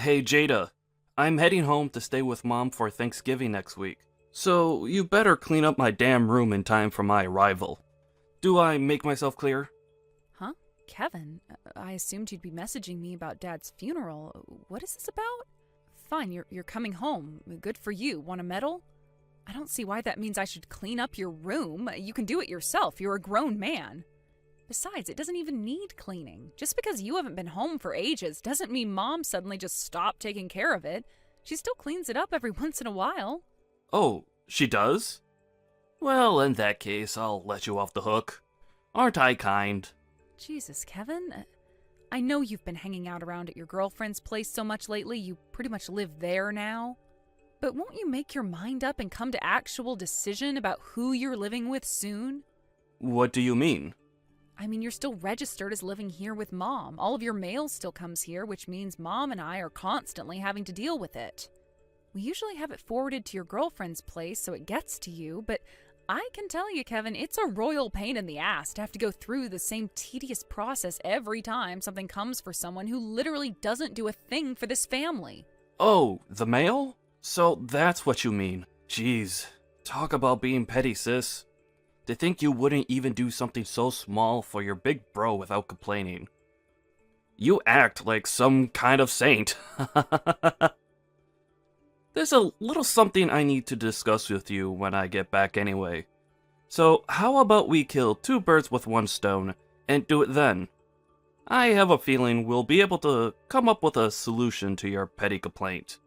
Hey Jada, I'm heading home to stay with Mom for Thanksgiving next week, so you better clean up my damn room in time for my arrival. Do I make myself clear? Huh? Kevin, I assumed you'd be messaging me about Dad's funeral. What is this about? Fine, you're coming home. Good for you. Want a medal? I don't see why that means I should clean up your room. You can do it yourself. You're a grown man. Besides, it doesn't even need cleaning. Just because you haven't been home for ages doesn't mean Mom suddenly just stopped taking care of it. She still cleans it up every once in a while. Oh, she does? Well, in that case, I'll let you off the hook. Aren't I kind? Jesus, Kevin. I know you've been hanging out around at your girlfriend's place so much lately, you pretty much live there now. But won't you make your mind up and come to actual decision about who you're living with soon? What do you mean? I mean, you're still registered as living here with Mom. All of your mail still comes here, which means Mom and I are constantly having to deal with it. We usually have it forwarded to your girlfriend's place so it gets to you, but I can tell you, Kevin, it's a royal pain in the ass to have to go through the same tedious process every time something comes for someone who literally doesn't do a thing for this family. Oh, the mail? So that's what you mean. Jeez, talk about being petty, sis. To think you wouldn't even do something so small for your big bro without complaining. You act like some kind of saint. There's a little something I need to discuss with you when I get back anyway. So how about we kill two birds with one stone and do it then? I have a feeling we'll be able to come up with a solution to your petty complaint.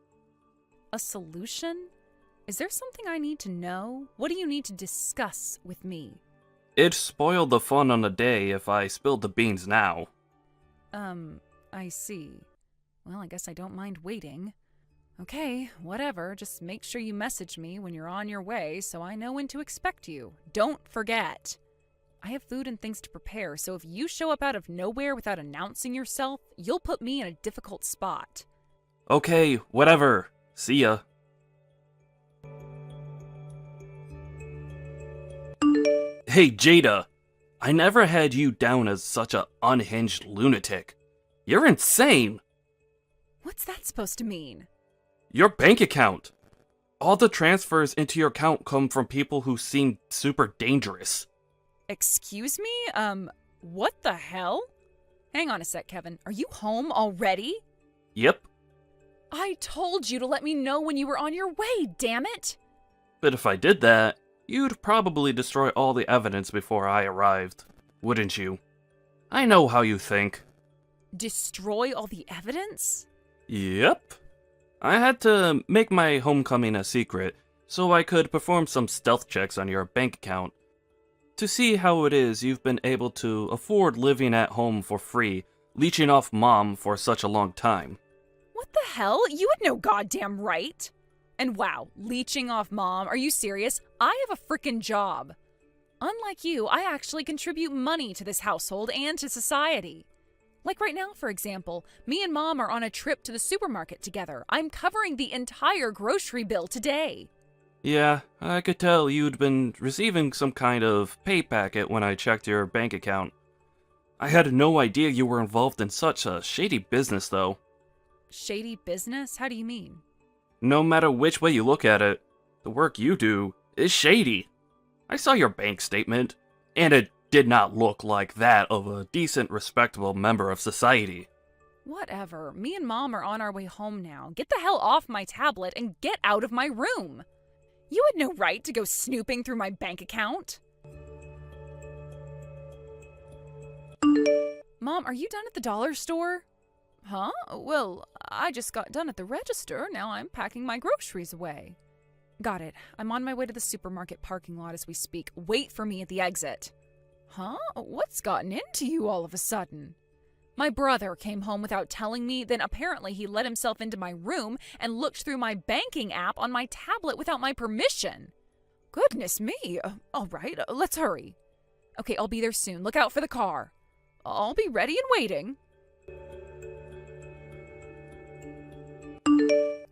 A solution? Is there something I need to know? What do you need to discuss with me? It'd spoil the fun on the day if I spilled the beans now. I see. Well, I guess I don't mind waiting. Okay, whatever. Just make sure you message me when you're on your way so I know when to expect you. Don't forget. I have food and things to prepare, so if you show up out of nowhere without announcing yourself, you'll put me in a difficult spot. Okay, whatever. See ya. Hey Jada, I never had you down as such a unhinged lunatic. You're insane! What's that supposed to mean? Your bank account! All the transfers into your account come from people who seem super dangerous. Excuse me? What the hell? Hang on a sec, Kevin. Are you home already? Yep, I told you to let me know when you were on your way, damn it! but if I did that, you'd probably destroy all the evidence before I arrived, wouldn't you? I know how you think. Destroy all the evidence? Yep. I had to make my homecoming a secret, so I could perform some stealth checks on your bank account. To see how it is you've been able to afford living at home for free, leeching off Mom for such a long time. What the hell? You had no goddamn right! And wow, leeching off Mom? Are you serious? I have a frickin' job. Unlike you, I actually contribute money to this household and to society. Like right now, for example, me and Mom are on a trip to the supermarket together. I'm covering the entire grocery bill today. Yeah, I could tell you'd been receiving some kind of pay packet when I checked your bank account. I had no idea you were involved in such a shady business, though. Shady business? How do you mean? No matter which way you look at it, the work you do is shady. I saw your bank statement, and it did not look like that of a decent, respectable member of society. Whatever. Me and Mom are on our way home now. Get the hell off my tablet and get out of my room. You had no right to go snooping through my bank account. Mom, are you done at the dollar store? Huh? Well, I just got done at the register. Now I'm packing my groceries away. Got it. I'm on my way to the supermarket parking lot as we speak. Wait for me at the exit. Huh? What's gotten into you all of a sudden? My brother came home without telling me, then apparently he let himself into my room and looked through my banking app on my tablet without my permission. Goodness me. All right, let's hurry. Okay, I'll be there soon. Look out for the car. I'll be ready and waiting.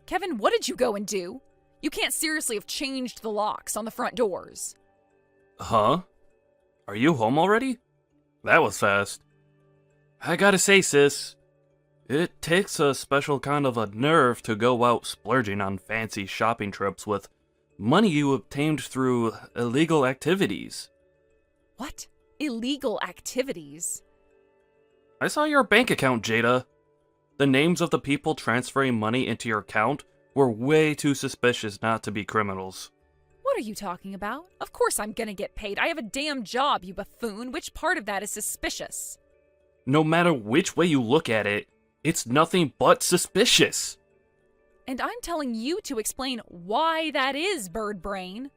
Kevin, what did you go and do? You can't seriously have changed the locks on the front doors. Huh? Are you home already? That was fast. I gotta say, sis, It takes a special kind of a nerve to go out splurging on fancy shopping trips with money you obtained through illegal activities. What? Illegal activities? I saw your bank account, Jada. The names of the people transferring money into your account were way too suspicious not to be criminals. What are you talking about? Of course I'm gonna get paid. I have a damn job, you buffoon. Which part of that is suspicious? No matter which way you look at it, it's nothing but suspicious. And I'm telling you to explain why that is, bird brain.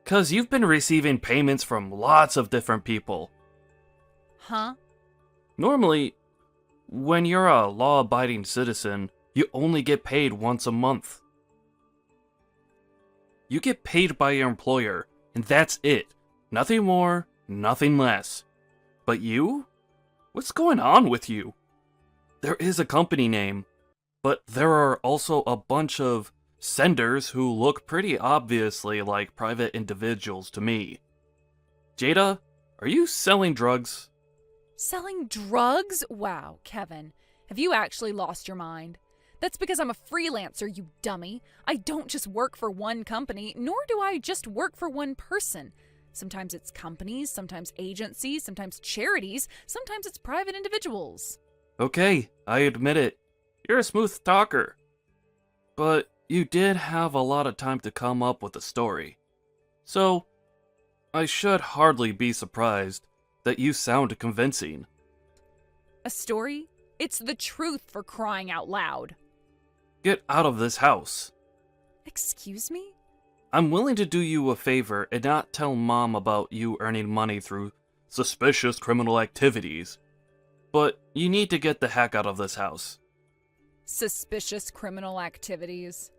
'Cause you've been receiving payments from lots of different people. Huh? Normally, when you're a law-abiding citizen, you only get paid once a month. You get paid by your employer, and that's it. Nothing more, nothing less. But you? What's going on with you? There is a company name, but there are also a bunch of senders who look pretty obviously like private individuals to me. Jada, are you selling drugs? Selling drugs? Wow, Kevin. Have you actually lost your mind? That's because I'm a freelancer, you dummy. I don't just work for one company, nor do I just work for one person. Sometimes it's companies, sometimes agencies, sometimes charities, sometimes it's private individuals. Okay, I admit it. You're a smooth talker. But you did have a lot of time to come up with a story. So, I should hardly be surprised that you sound convincing. A story? It's the truth, for crying out loud. Get out of this house. Excuse me? I'm willing to do you a favor and not tell Mom about you earning money through suspicious criminal activities. But you need to get the heck out of this house. Suspicious criminal activities.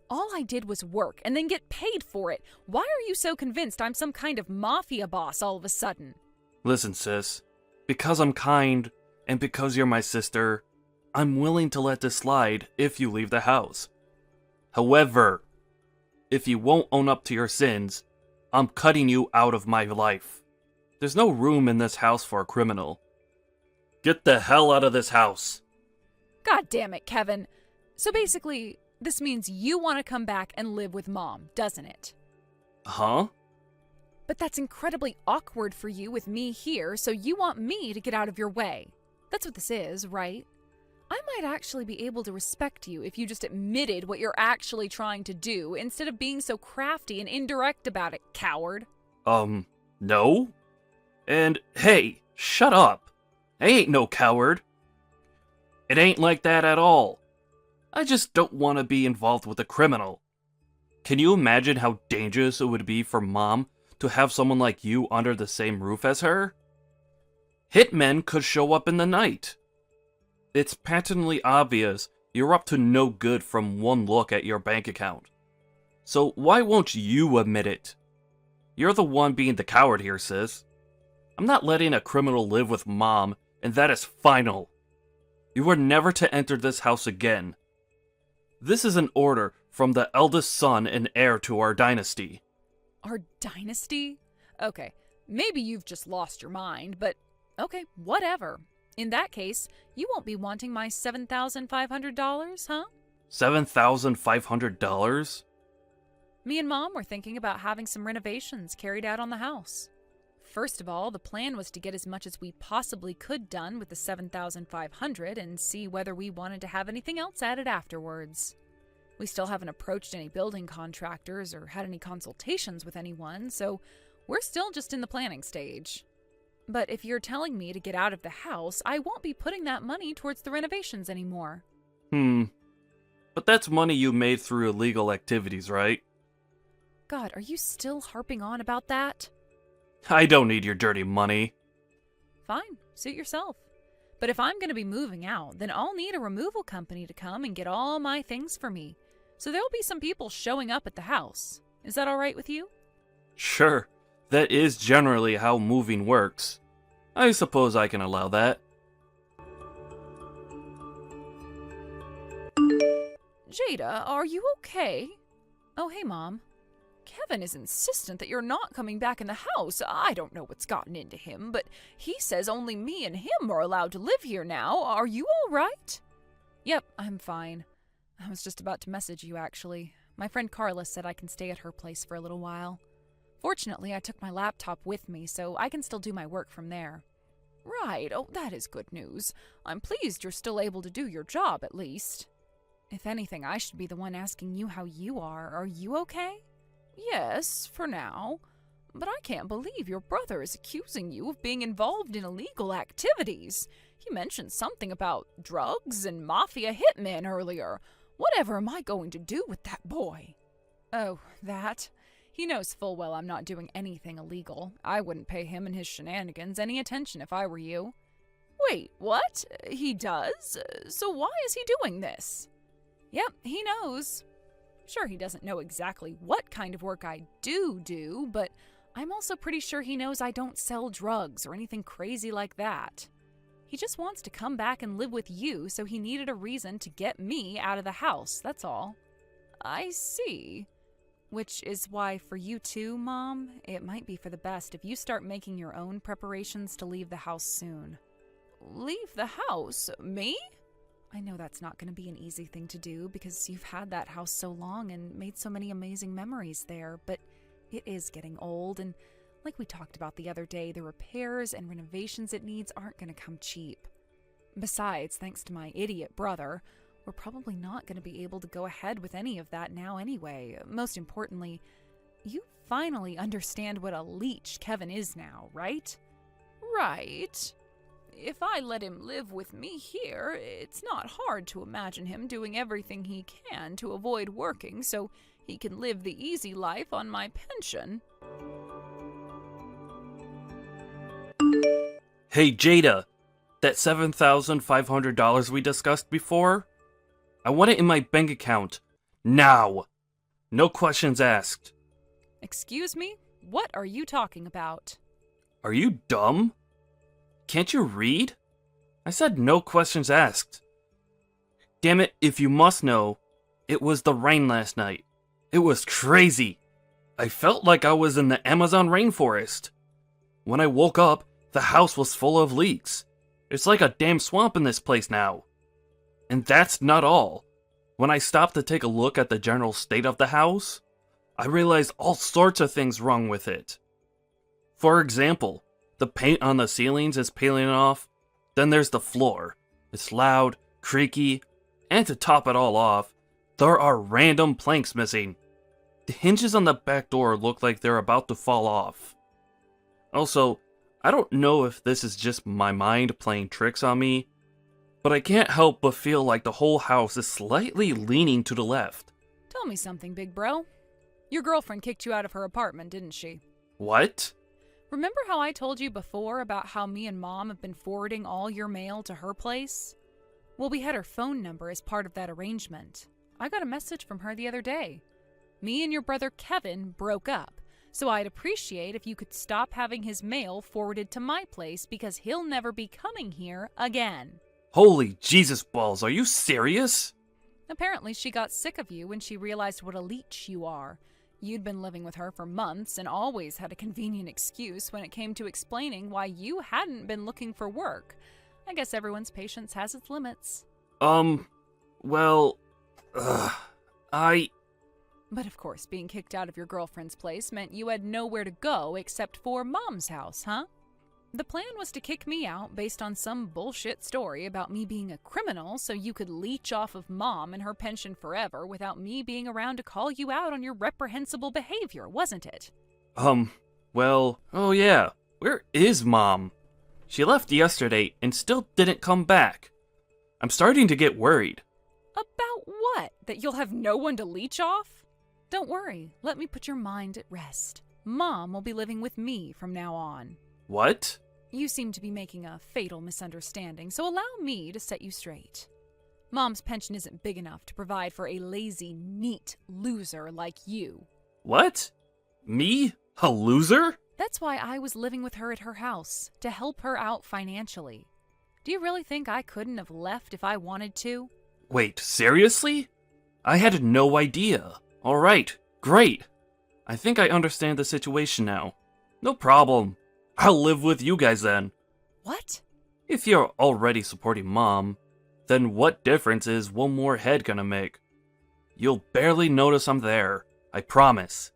All I did was work and then get paid for it. Why are you so convinced I'm some kind of mafia boss all of a sudden? Listen, sis. Because I'm kind, and because you're my sister, I'm willing to let this slide if you leave the house. However, if you won't own up to your sins, I'm cutting you out of my life. There's no room in this house for a criminal. Get the hell out of this house. God damn it, Kevin. So basically, this means you want to come back and live with Mom, doesn't it? Huh? But that's incredibly awkward for you with me here, so you want me to get out of your way. That's what this is, right? I might actually be able to respect you if you just admitted what you're actually trying to do instead of being so crafty and indirect about it, coward. No? And hey, shut up. I ain't no coward. It ain't like that at all. I just don't want to be involved with a criminal. Can you imagine how dangerous it would be for Mom to have someone like you under the same roof as her? Hitmen could show up in the night. It's patently obvious you're up to no good from one look at your bank account. So why won't you admit it? You're the one being the coward here, sis. I'm not letting a criminal live with Mom, and that is final. You are never to enter this house again. This is an order from the eldest son and heir to our dynasty. Our dynasty? Okay, maybe you've just lost your mind, but okay, whatever. In that case, you won't be wanting my $7,500, huh? $7,500? Me and Mom were thinking about having some renovations carried out on the house. First of all, the plan was to get as much as we possibly could done with the $7,500 and see whether we wanted to have anything else added afterwards. We still haven't approached any building contractors or had any consultations with anyone, so we're still just in the planning stage. But if you're telling me to get out of the house, I won't be putting that money towards the renovations anymore. But that's money you made through illegal activities, right? God, are you still harping on about that? I don't need your dirty money. Fine, suit yourself. But if I'm going to be moving out, then I'll need a removal company to come and get all my things for me. So there'll be some people showing up at the house. Is that all right with you? Sure, that is generally how moving works. I suppose I can allow that. Jada, are you okay? Oh, hey, Mom. Kevin is insistent that you're not coming back in the house. I don't know what's gotten into him, but he says only me and him are allowed to live here now. Are you all right? Yep, I'm fine. I was just about to message you, actually. My friend Carla said I can stay at her place for a little while. Fortunately, I took my laptop with me, so I can still do my work from there. Right, oh, that is good news. I'm pleased you're still able to do your job, at least. If anything, I should be the one asking you how you are. Are you okay? Yes, for now. But I can't believe your brother is accusing you of being involved in illegal activities. He mentioned something about drugs and mafia hitmen earlier. Whatever am I going to do with that boy? Oh, that? He knows full well I'm not doing anything illegal. I wouldn't pay him and his shenanigans any attention if I were you. Wait, what? He does? So why is he doing this? Yep, he knows. Sure, he doesn't know exactly what kind of work I do, but I'm also pretty sure he knows I don't sell drugs or anything crazy like that. He just wants to come back and live with you, so he needed a reason to get me out of the house, that's all. I see. Which is why for you too, Mom, it might be for the best if you start making your own preparations to leave the house soon. Leave the house? Me? I know that's not going to be an easy thing to do because you've had that house so long and made so many amazing memories there, but it is getting old, and like we talked about the other day, the repairs and renovations it needs aren't going to come cheap. Besides, thanks to my idiot brother, we're probably not going to be able to go ahead with any of that now anyway. Most importantly, you finally understand what a leech Kevin is now, right? Right. If I let him live with me here, it's not hard to imagine him doing everything he can to avoid working so he can live the easy life on my pension. Hey, Jada, that $7,500 we discussed before? I want it in my bank account. Now! No questions asked. Excuse me? What are you talking about? Are you dumb? Can't you read? I said no questions asked. Damn it, if you must know, it was the rain last night. It was crazy. I felt like I was in the Amazon rainforest. When I woke up, the house was full of leaks. It's like a damn swamp in this place now. And that's not all. When I stopped to take a look at the general state of the house, I realized all sorts of things wrong with it. For example, the paint on the ceilings is peeling off. Then there's the floor. It's loud, creaky, and to top it all off, there are random planks missing. The hinges on the back door look like they're about to fall off. Also, I don't know if this is just my mind playing tricks on me, but I can't help but feel like the whole house is slightly leaning to the left. Tell me something, big bro. Your girlfriend kicked you out of her apartment, didn't she? What? Remember how I told you before about how me and Mom have been forwarding all your mail to her place? Well, we had her phone number as part of that arrangement. I got a message from her the other day. Me and your brother Kevin broke up, so I'd appreciate if you could stop having his mail forwarded to my place because he'll never be coming here again. Holy Jesus balls, are you serious? Apparently she got sick of you when she realized what a leech you are. You'd been living with her for months and always had a convenient excuse when it came to explaining why you hadn't been looking for work. I guess everyone's patience has its limits. Well, But of course, being kicked out of your girlfriend's place meant you had nowhere to go except for Mom's house, huh? The plan was to kick me out based on some bullshit story about me being a criminal so you could leech off of Mom and her pension forever without me being around to call you out on your reprehensible behavior, wasn't it? Well, oh yeah, where is Mom? She left yesterday and still didn't come back. I'm starting to get worried. About what? That you'll have no one to leech off? Don't worry, let me put your mind at rest. Mom will be living with me from now on. What? You seem to be making a fatal misunderstanding, so allow me to set you straight. Mom's pension isn't big enough to provide for a lazy, neat loser like you. What? Me? A loser? That's why I was living with her at her house, to help her out financially. Do you really think I couldn't have left if I wanted to? Wait, seriously? I had no idea. Alright, great. I think I understand the situation now. No problem. I'll live with you guys then. What? If you're already supporting Mom, then what difference is one more head gonna make? You'll barely notice I'm there, I promise.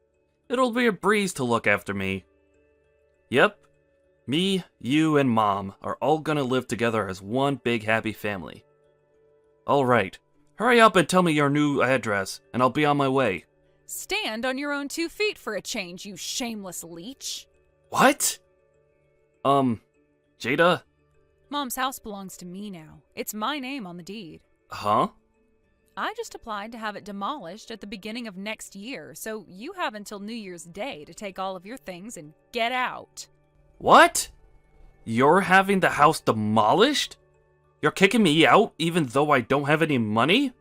It'll be a breeze to look after me. Yep, me, you, and Mom are all gonna live together as one big happy family. Alright, hurry up and tell me your new address, and I'll be on my way. Stand on your own 2 feet for a change, you shameless leech. What? Jada? Mom's house belongs to me now. It's my name on the deed. Huh? I just applied to have it demolished at the beginning of next year, so you have until New Year's Day to take all of your things and get out. What? You're having the house demolished? You're kicking me out even though I don't have any money?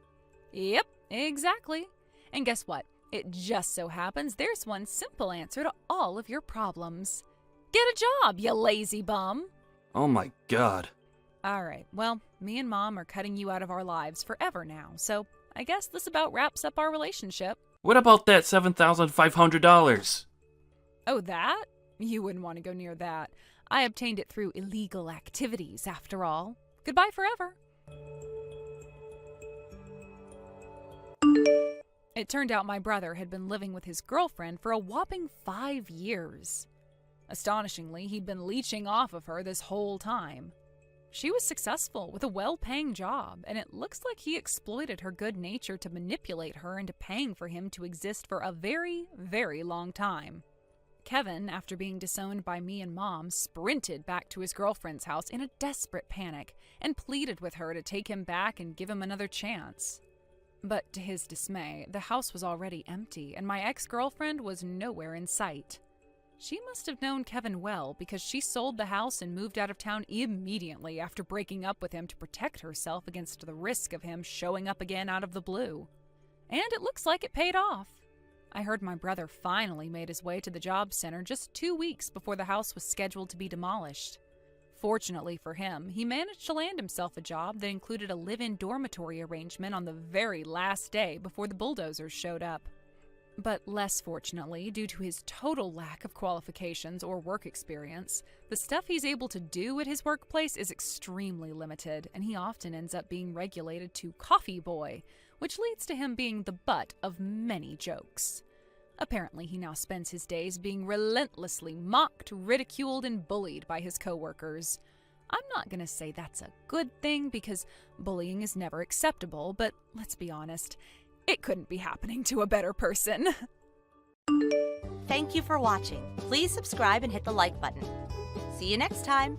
Yep, exactly. And guess what? It just so happens there's one simple answer to all of your problems. Get a job, you lazy bum. Oh my god. Alright, well, me and Mom are cutting you out of our lives forever now, so I guess this about wraps up our relationship. What about that $7,500? Oh, that? You wouldn't want to go near that. I obtained it through illegal activities, after all. Goodbye forever. It turned out my brother had been living with his girlfriend for a whopping 5 years. Astonishingly, he'd been leeching off of her this whole time. She was successful with a well-paying job, and it looks like he exploited her good nature to manipulate her into paying for him to exist for a very, very long time. Kevin, after being disowned by me and Mom, sprinted back to his girlfriend's house in a desperate panic and pleaded with her to take him back and give him another chance. But to his dismay, the house was already empty, and my ex-girlfriend was nowhere in sight. She must have known Kevin well because she sold the house and moved out of town immediately after breaking up with him to protect herself against the risk of him showing up again out of the blue. And it looks like it paid off. I heard my brother finally made his way to the job center just 2 weeks before the house was scheduled to be demolished. Fortunately for him, he managed to land himself a job that included a live-in dormitory arrangement on the very last day before the bulldozers showed up. But less fortunately, due to his total lack of qualifications or work experience, the stuff he's able to do at his workplace is extremely limited, and he often ends up being regulated to coffee boy, which leads to him being the butt of many jokes. Apparently, he now spends his days being relentlessly mocked, ridiculed, and bullied by his coworkers. I'm not going to say that's a good thing because bullying is never acceptable, but let's be honest, it couldn't be happening to a better person. Thank you for watching. Please subscribe and hit the like button. See you next time.